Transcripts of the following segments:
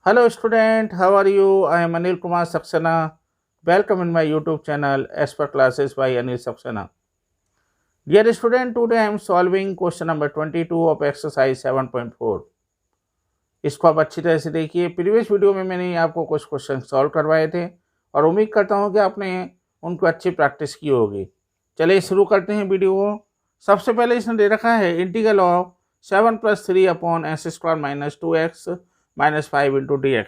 Hello student, how are you? I am Anil Kumar Saxena. Welcome in my YouTube channel as per classes by Anil Saxena. Dear student, today I am solving question number 22 of exercise 7.4. इसको आप अच्छी तरह से देखिए। Previous video में मैंने आपको कुछ क्वेश्चन सॉल्व करवाए थे और उम्मीद करता हूँ कि आपने उनको अच्छी प्रैक्टिस की होगी। चलिए शुरू करते हैं वीडियो को। सबसे पहले इसने दे रखा है integral of 7 + 3 upon s² - 2x - 5 × dx।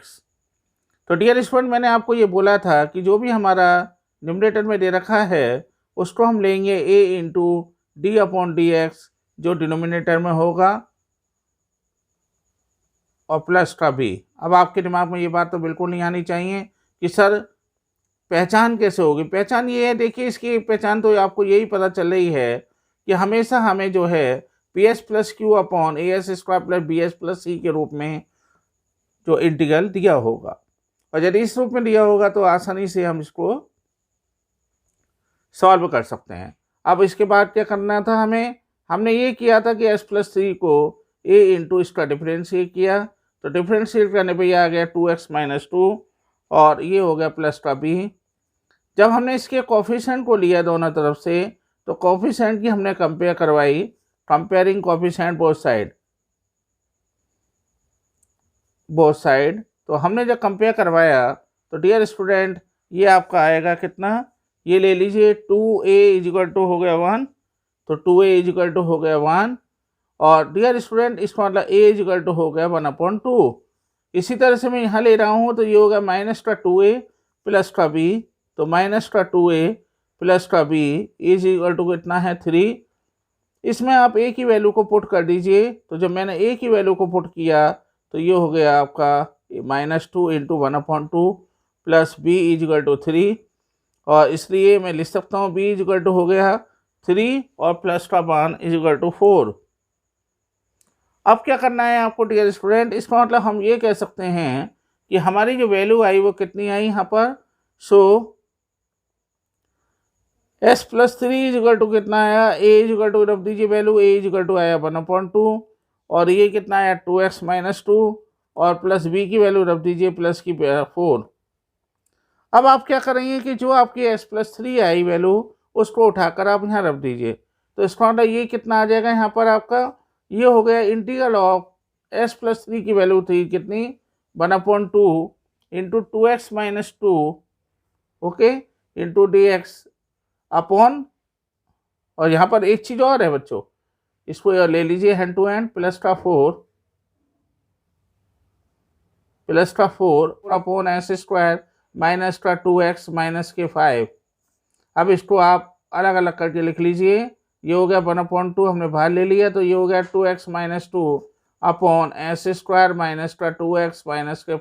तो डियर स्टूडेंट, मैंने आपको ये बोला था कि जो भी हमारा न्यूमरेटर में दे रखा है उसको हम लेंगे a × d/dx जो डिनोमिनेटर में होगा और प्लस का b। अब आपके दिमाग में ये बात तो बिल्कुल नहीं आनी चाहिए कि सर पहचान कैसे होगी। पहचान ये है, देखिए इसकी पहचान तो आपको यही पता चल रही है कि हमेशा हमें जो है PS + Q upon AS² + BS + C के रूप में जो इंटीग्रल दिया होगा, और यदि इस रूप में दिया होगा तो आसानी से हम इसको सॉल्व कर सकते हैं। अब इसके बाद क्या करना था हमने ये किया था कि s + 3 को a × इसका डिफरेंशिएट किया, तो डिफरेंशिएट करने पे ये आ गया 2x - 2 और ये हो गया प्लस का b। जब हमने इसके कोफिशिएंट को लिया दोनों तरफ से, तो कोफिशिएंट की हमने कंपेयर करवाई, कंपेयरिंग कोफिशिएंट बोथ साइड। तो हमने जब कंपेयर करवाया तो डियर स्टूडेंट ये आपका आएगा कितना, ये ले लीजिए 2a = हो गया 1, तो 2a = हो गया 1, और डियर स्टूडेंट इसका मतलब a = हो गया 1/2। इसी तरह से मैं यहाँ ले रहा हूँ तो ये हो गया -2a प्लस का b, तो -2a प्लस का b = कितना है 3। इसमें आप a की वैल्यू को पुट कर दीजिए, तो जब मैंने a की वैल्यू को पुट किया तो ये हो गया आपका -2 × 1/2 प्लस b = 3, और इसलिए मैं लिख सकता हूँ b = हो गया 3 और प्लस का मान = 4। अब क्या करना है आपको डियर स्टूडेंट, इसका मतलब हम ये कह सकते हैं कि हमारी जो वैल्यू आई वो कितनी आई यहाँ पर। सो s + 3 = कितना आया, a = रख दीजिए वैल्यू, a = आया 1/2, और ये कितना आया 2x - 2, और प्लस b की वैल्यू रख दीजिए प्लस की 4। अब आप क्या करेंगे कि जो आपकी s + 3 आई वैल्यू उसको उठाकर आप यहाँ रख दीजिए, तो इसका मतलब ये कितना आ जाएगा यहाँ पर आपका, ये हो गया इंटीग्रल ऑफ s + 3 की वैल्यू थी कितनी 1/2 × 2x - 2 okay into dx upon, और यहाँ पर एक चीज़ और है बच्चों, इसको ले लीजिए हैंड टू हैंड, प्लस का 4 अपॉन s² - 2x - 5। अब इसको आप अलग अलग करके लिख लीजिए। ये हो गया 1/2 हमने बाहर ले लिया, तो ये हो गया 2x - 2 upon s² - 2x -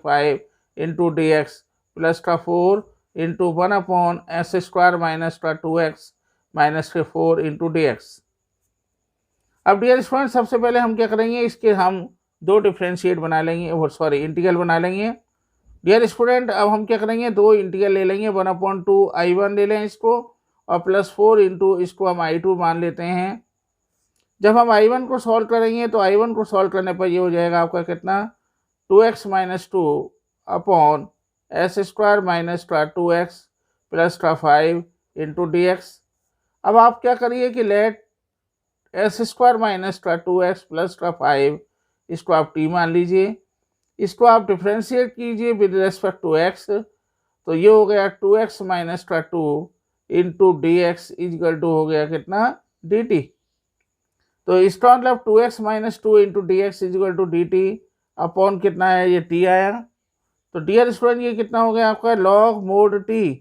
5 into dx plus का 4 into 1 upon s² - 2x - 4 into dx। अब डियर स्टूडेंट सबसे पहले हम क्या करेंगे, इसके हम दो डिफरेंशिएट बना लेंगे, वो सॉरी इंटीग्रल बना लेंगे। डियर स्टूडेंट अब हम क्या करेंगे, दो इंटीग्रल ले लेंगे, 1/2 I1 ले लें इसको, और प्लस 4 इंटू इसको हम I2 मान लेते हैं। जब हम I1 को सॉल्व करेंगे तो I1 को सॉल्व करने पर ये हो जाएगा आपका कितना 2x - 2 upon s² - 2x plus का 5 इंटू dx। अब आप क्या करिए कि लेट s² - 2x प्लस का 5 इसको आप t मान लीजिए, इसको आप डिफ्रेंशिएट कीजिए विद रेस्पेक्ट टू x, तो ये हो गया 2x - 2 इंटू dx = हो गया कितना dt। तो इसका मतलब 2x - 2 into dx = dt upon कितना है, ये t आया। तो डियर स्टूडेंट ये कितना हो गया आपका log mod t,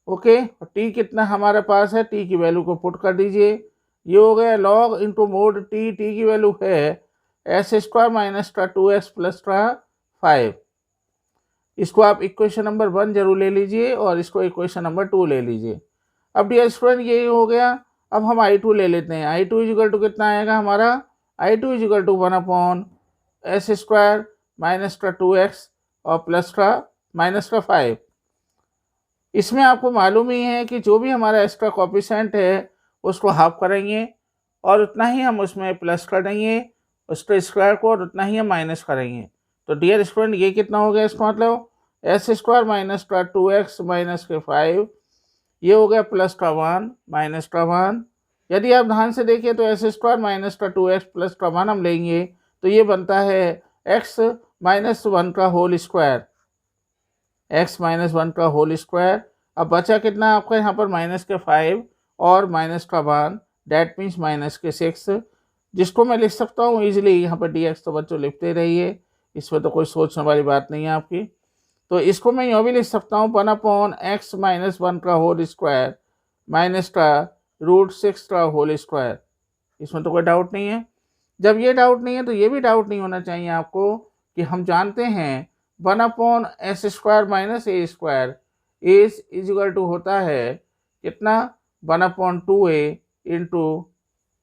ओके, और t कितना हमारे पास है, t की वैल्यू को पुट कर दीजिए, ये हो गया log into mod t, t की वैल्यू है s² - 2x प्लस का 5। इसको आप इक्वेशन नंबर 1 जरूर ले लीजिए और इसको इक्वेशन नंबर 2 ले लीजिए। अब डियर स्टूडेंट ये हो गया। अब हम I2 ले लेते हैं, I2 = कितना आएगा हमारा, I2 = 1 अपॉन s² - 2x और प्लस का -5। इसमें आपको मालूम ही है कि जो भी हमारा एक्स्ट्रा कोफिशिएंट है उसको हाफ करेंगे और उतना ही हम उसमें प्लस कर देंगे उसके स्क्वायर को, और उतना ही हम माइनस करेंगे। तो डियर स्टूडेंट ये कितना हो गया, इसका मतलब एस स्क्वायर माइनस का 2x माइनस के 5, ये हो गया प्लस का 1 माइनस का 1। यदि आप ध्यान से देखिए तो एस स्क्वायर माइनस का 2x प्लस का 1 हम लेंगे तो ये बनता है x माइनस 1 का होल स्क्वायर, x माइनस 1 का होल स्क्वायर। अब बचा कितना आपका यहाँ पर माइनस के 5 और माइनस का 1, डैट मीन्स माइनस के 6, जिसको मैं लिख सकता हूँ ईजिली यहाँ पर dx। तो बच्चों लिखते रहिए, इसमें तो कोई सोचने वाली बात नहीं है आपकी। तो इसको मैं यूँ भी लिख सकता हूँ 1/x माइनस 1 का होल स्क्वायर माइनस का √6 का होल स्क्वायर। इसमें तो कोई डाउट नहीं है। जब ये डाउट नहीं है तो ये भी डाउट नहीं होना चाहिए आपको कि हम जानते हैं 1/s square minus a square is equal to होता है कितना, 1/2a into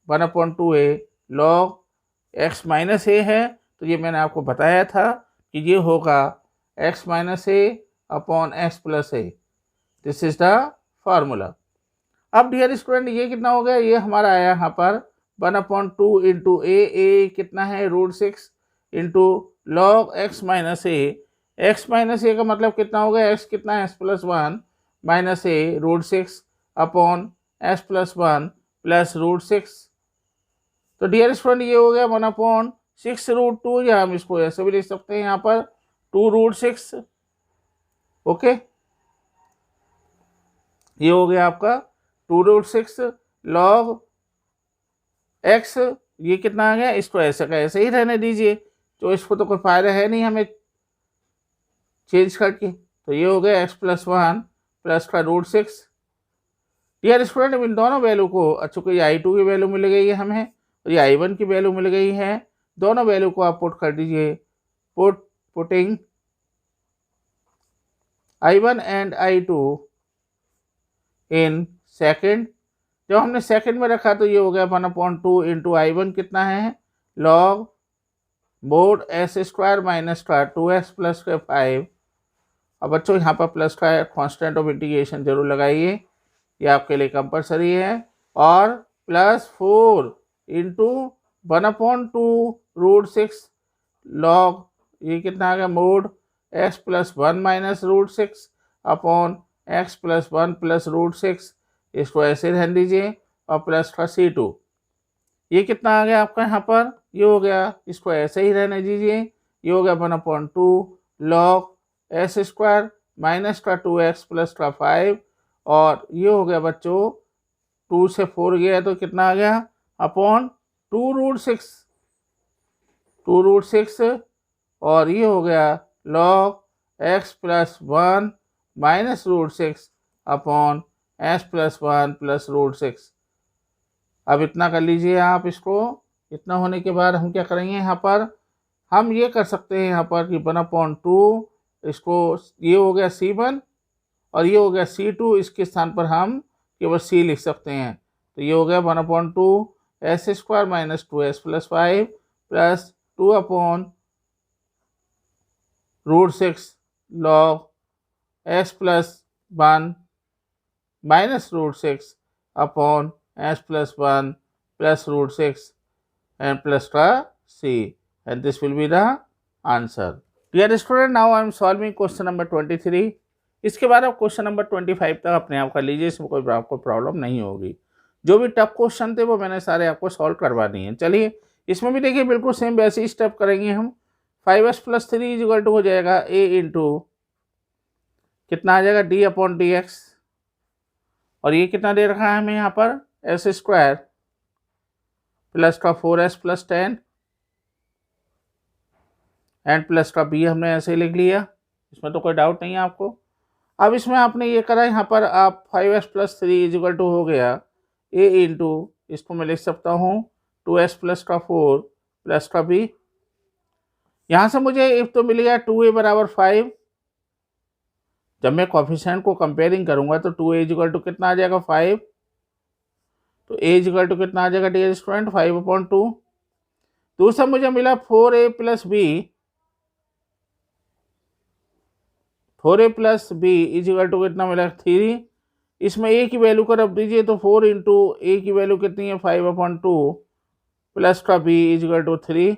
1/2a log x minus a है। तो ये मैंने आपको बताया था कि ये होगा x minus a upon x plus a। This is the formula. अब डियर स्टूडेंट ये कितना हो गया, ये हमारा आया यहाँ पर 1/2 इंटू a कितना है √6 into log x minus a का मतलब कितना हो गया, x कितना है s+1 minus a √6 upon s+1 plus √6। तो डियर स्टूडेंट ये हो गया 1/6√2, या हम इसको ऐसे भी लिख सकते हैं यहाँ पर 2√6। ओके, ये हो गया आपका 2√6 लॉग x, ये कितना आ गया, इसको ऐसे का ऐसे ही रहने दीजिए, तो इसको तो कोई फायदा है नहीं हमें चेंज करके। तो ये हो गया x+1 प्लस का √6। डियर स्टूडेंट इन दोनों वैल्यू को, चूंकि i2 की वैल्यू मिल गई है हमें और ये i1 की वैल्यू मिल गई है, दोनों वैल्यू को आप पुट कर दीजिए। Putting i1 and i2 in second, जब हमने सेकंड में रखा तो ये हो गया 1/2 इंटू i1 कितना है log mode s square minus का 2x प्लस का 5। अब बच्चों यहाँ पर प्लस का कांस्टेंट ऑफ इंटीग्रेशन जरूर लगाइए, ये आपके लिए कंपलसरी है। और प्लस 4 इंटू 1/2 √6 लॉग, ये कितना आ गया mode x+1 minus √6 upon x+1 plus √6, इसको ऐसे रहने दीजिए। और प्लस का c2, ये कितना आ गया आपका यहाँ पर, ये हो गया, इसको ऐसे ही रहने दीजिए। ये हो गया 1/2 लॉग s स्क्वायर माइनस का 2x प्लस का 5, और ये हो गया बच्चों 2 से 4 गया तो कितना आ गया अपॉन 2√6, और ये हो गया log x+1 minus √6 upon s+1 plus √6। अब इतना कर लीजिए आप इसको। इतना होने के बाद हम क्या करेंगे, यहाँ पर हम ये कर सकते हैं यहाँ पर कि 1/2 इसको, ये हो गया c1 और ये हो गया c2, इसके स्थान पर हम केवल c लिख सकते हैं। तो ये हो गया 1/2 s square minus 2s plus 5 plus 2/√6 log s+1 minus √6 upon s+1 plus √6 and plus का c, and this will be the answer. Dear student, now I am solving question number 23. इसके बाद आप क्वेश्चन नंबर 25 तक अपने आप कर लीजिए, इसमें कोई आपको प्रॉब्लम नहीं होगी। जो भी टफ क्वेश्चन थे वो मैंने सारे आपको सॉल्व करवा दिए हैं। चलिए इसमें भी देखिए बिल्कुल सेम वैसे ही स्टेप करेंगे हम। 5s + 3 इक्वल टू हो जाएगा a इंटू कितना आ जाएगा d/dx, और ये कितना दे रखा है हमें यहाँ पर s स्क्वायर प्लस का 4s प्लस 10 एंड प्लस का b हमने ऐसे ही लिख लिया, इसमें तो कोई डाउट नहीं है आपको। अब इसमें आपने ये करा, यहाँ पर आप 5s + 3 इक्वल टू हो गया a इंटू, इसको मैं लिख सकता हूँ 2s प्लस का 4 प्लस का b। यहाँ से मुझे इफ तो मिल गया 2a बराबर 5। जब मैं कोफिशिएंट को कंपेयरिंग करूँगा तो 2a इक्वल टू कितना आ जाएगा 5, तो a इक्वल टू कितना आ जाएगा डियर स्टूडेंट 5/2। दूसरा मुझे मिला 4a plus b, 4a plus b equal to कितना मिला 3। इसमें a की वैल्यू को रख दीजिए तो 4 इंटू a की वैल्यू कितनी है 5/2 प्लस का b इक्वल टू 3।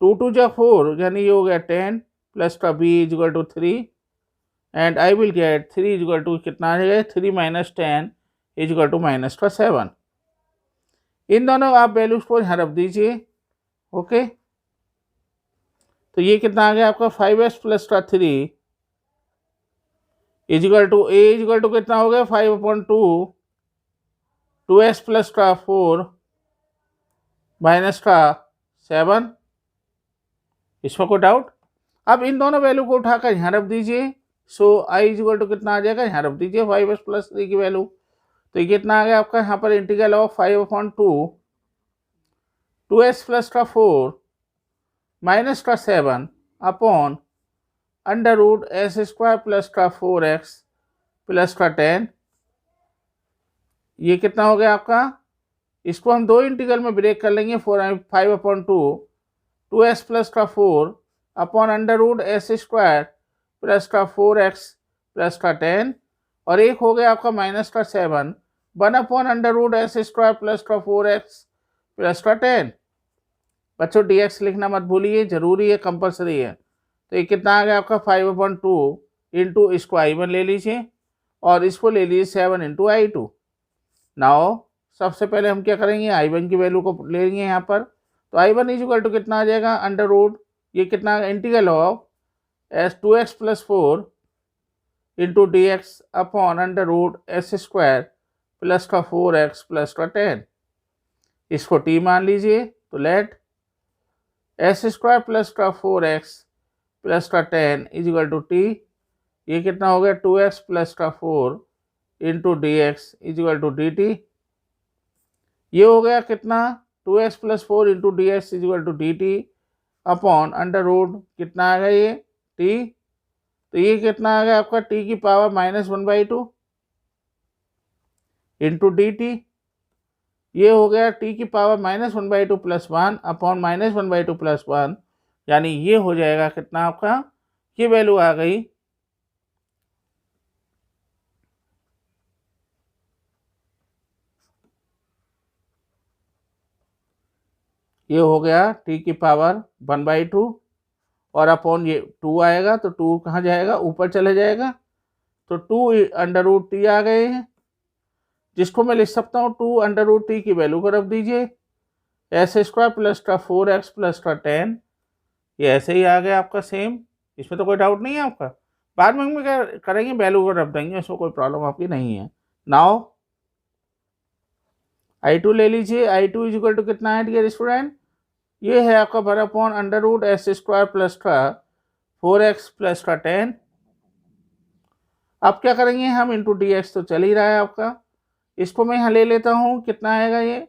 2 जा 4 यानी ये हो गया 10 प्लस का b equal to 3 and I will get 3 equal to कितना आ जाएगा 3 माइनस 10 इजल टू माइनस का 7। इन दोनों आप वैल्यूज को यहाँ रख दीजिए। ओके, तो ये कितना आ गया आपका 5s प्लस का 3 equal to a equal to कितना हो गया 5/2 2s प्लस का 4 माइनस का 7। इसमें कोई डाउट? अब इन दोनों वैल्यू को उठाकर यहाँ रख दीजिए। सो i इजल टू कितना आ जाएगा, यहाँ रख दीजिए 5s प्लस 3 की वैल्यू। तो ये कितना आ गया आपका यहाँ पर इंटीग्रल ऑफ 5/2 2s प्लस का 4 माइनस का 7 upon under root s square plus का 4x प्लस का 10। ये कितना हो गया आपका, इसको हम दो इंटीग्रल में ब्रेक कर लेंगे। 5/2 2s प्लस का 4 upon under root s square plus का 4x प्लस का 10 और एक हो गया आपका माइनस का 7 1 upon under root s square plus का 4x प्लस का 10। बच्चों dx लिखना मत भूलिए, जरूरी है, कंपलसरी है। तो ये कितना आ गया आपका 5/2 इंटू इसको i1 ले लीजिए और इसको ले लीजिए 7 इंटू i2। नाउ सबसे पहले हम क्या करेंगे, i1 की वैल्यू को ले लेंगे यहाँ पर। तो i1 इजल टू कितना आ जाएगा अंडर रूट ये कितना integral of s 2x plus 4 into d x upon under root s square plus का 4x प्लस का 10। इसको t मान लीजिए। तो लेट एस स्क्वायर प्लस का 4x प्लस का 10 इजल टू t। ये कितना हो गया 2x प्लस का 4 into d x equal to d t. ये हो गया कितना 2x plus 4 into d x equal to d t upon under root कितना आ गया ये t। तो ये कितना आ गया आपका t की पावर -1/2 इंटू डी टी। ये हो गया t की पावर -1/2 प्लस 1 अपॉन -1/2 प्लस 1 यानी ये हो जाएगा कितना आपका, ये वैल्यू आ गई ये हो गया t की पावर 1/2 और अपॉन ये 2 आएगा। तो 2 कहाँ जाएगा, ऊपर चले जाएगा। तो 2 अंडर रूट टी आ गए हैं, जिसको मैं लिख सकता हूँ 2 अंडर रूट टी की वैल्यू को रख दीजिए एस स्क्वायर प्लस का 4x प्लस का 10। ये ऐसे ही आ गया आपका सेम, इसमें तो कोई डाउट नहीं है आपका। बाद में हम क्या करेंगे, वैल्यू को रख देंगे, इसमें कोई प्रॉब्लम आपकी नहीं है। नाउ i2 ले लीजिए। i2 इजल टू कितना है डियर स्टूडेंट, ये है आपका 1 under root s square plus का 4x प्लस का 10। अब क्या करेंगे हम, इंटू डी एक्स तो चल ही रहा है आपका। इसको मैं यहाँ ले लेता हूँ, कितना आएगा ये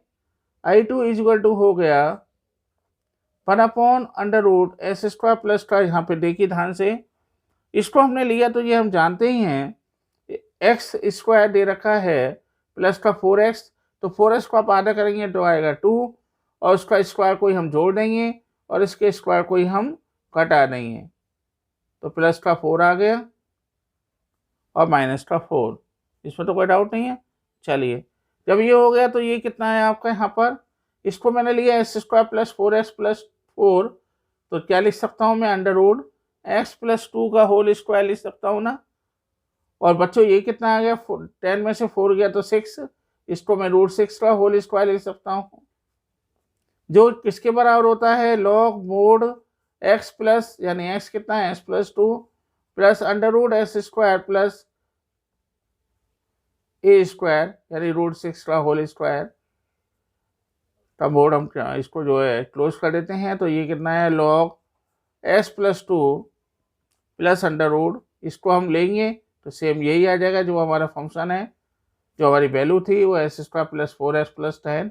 i2 इजल टू हो गया 1 under root s square plus का, यहाँ पे देखिए ध्यान से, इसको हमने लिया तो ये हम जानते ही हैं एक्स स्क्वायर दे रखा है प्लस का 4x। तो 4x को आप आधा करेंगे तो आएगा 2 और उसका स्क्वायर कोई हम जोड़ देंगे और इसके स्क्वायर कोई हम घटा देंगे। तो प्लस का 4 आ गया और माइनस का 4, इसमें तो कोई डाउट नहीं है। चलिए जब ये हो गया तो ये कितना है आपका यहाँ पर, इसको मैंने लिया S square plus 4x plus 4। तो क्या लिख सकता हूँ मैं, अंडर रूट x प्लस 2 का होल स्क्वायर लिख सकता हूँ ना। और बच्चों ये कितना आ गया, 10 में से 4 गया तो 6, इसको मैं √6 का होल स्क्वायर लिख सकता हूँ, जो किसके बराबर होता है लॉग मोड x प्लस, यानी x कितना है s plus 2 plus under root s square plus a square यानी √6 का होल स्क्वायर का मोड। हम इसको जो है क्लोज कर देते हैं। तो ये कितना है log s plus 2 plus under root, इसको हम लेंगे तो सेम यही आ जाएगा जो हमारा फंक्शन है, जो हमारी वैल्यू थी वो S square plus 4x plus 10।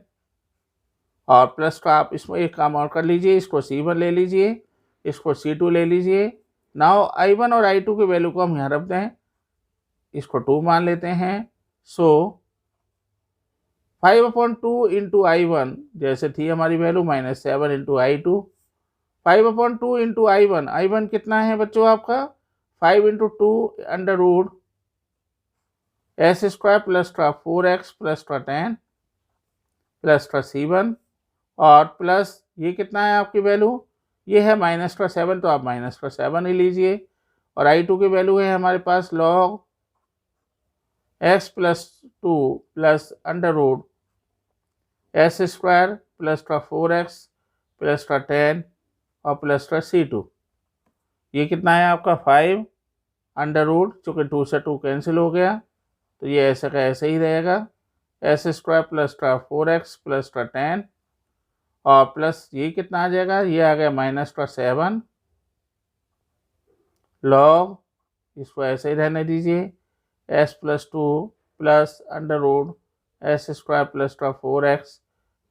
और प्लस का आप इसमें एक काम और कर लीजिए, इसको c1 ले लीजिए, इसको c2 ले लीजिए। नाउ i1 और i2 की वैल्यू को हम यहाँ रख दें, इसको 2 मान लेते हैं। सो 5/2 इंटू i1 जैसे थी हमारी value -7 into i2। 5/2 into i1 कितना है बच्चों आपका 5 into 2 under root s square plus का 4x प्लस का 10 प्लस का c1 और प्लस ये कितना है आपकी वैल्यू ये है -7, तो आप -7 ही लीजिए। और I2 की वैल्यू है हमारे पास log x plus 2 plus under root s square plus 4x plus 10 और प्लस C2। ये कितना है आपका 5 अंडर रूट, चूँकि 2 से 2 कैंसिल हो गया तो ये ऐसे का ऐसे ही रहेगा, S square plus 4x plus 10 और प्लस ये कितना आ जाएगा, ये आ गया -7 लॉग, इसको ऐसे ही रहने दीजिए, s plus 2 plus under root s square plus 4x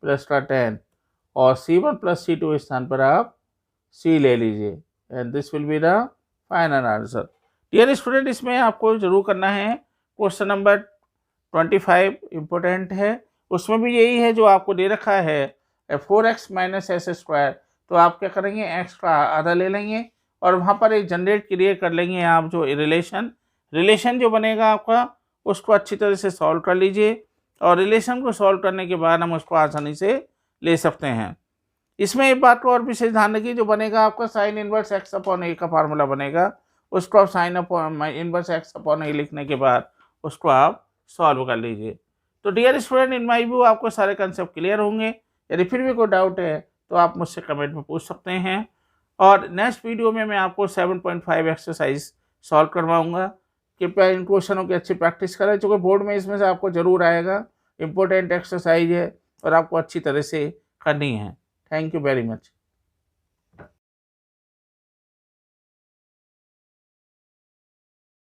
plus 10 और C1 प्लस C2 स्थान पर आप C ले लीजिए and this will be the final answer. Dear student, इसमें आपको जरूर करना है, क्वेश्चन नंबर 25 इम्पोर्टेंट है, उसमें भी यही है जो आपको दे रखा है 4x माइनस एस स्क्वायर, तो आप क्या करेंगे, एक्स्ट्रा आधा ले लेंगे और वहाँ पर एक जनरेट क्रिएट कर लेंगे आप, जो रिलेशन जो बनेगा आपका उसको अच्छी तरह से सॉल्व कर लीजिए और रिलेशन को सॉल्व करने के बाद हम उसको आसानी से ले सकते हैं। इसमें एक बात को और विशेष ध्यान रखिए, जो बनेगा आपका sine inverse x upon a का फार्मूला बनेगा, उसको आप sine upon inverse x upon a लिखने के बाद उसको आप सॉल्व कर लीजिए। तो dear student, in my view आपको सारे कंसेप्ट क्लियर होंगे। यदि फिर भी कोई डाउट है तो आप मुझसे कमेंट में पूछ सकते हैं और नेक्स्ट वीडियो में मैं आपको 7.5 एक्सरसाइज सॉल्व करवाऊंगा। कृपया इन क्वेश्चनों की अच्छी प्रैक्टिस करें, चूँकि बोर्ड में इसमें से आपको ज़रूर आएगा, इंपॉर्टेंट एक्सरसाइज है और आपको अच्छी तरह से करनी है। Thank you very much.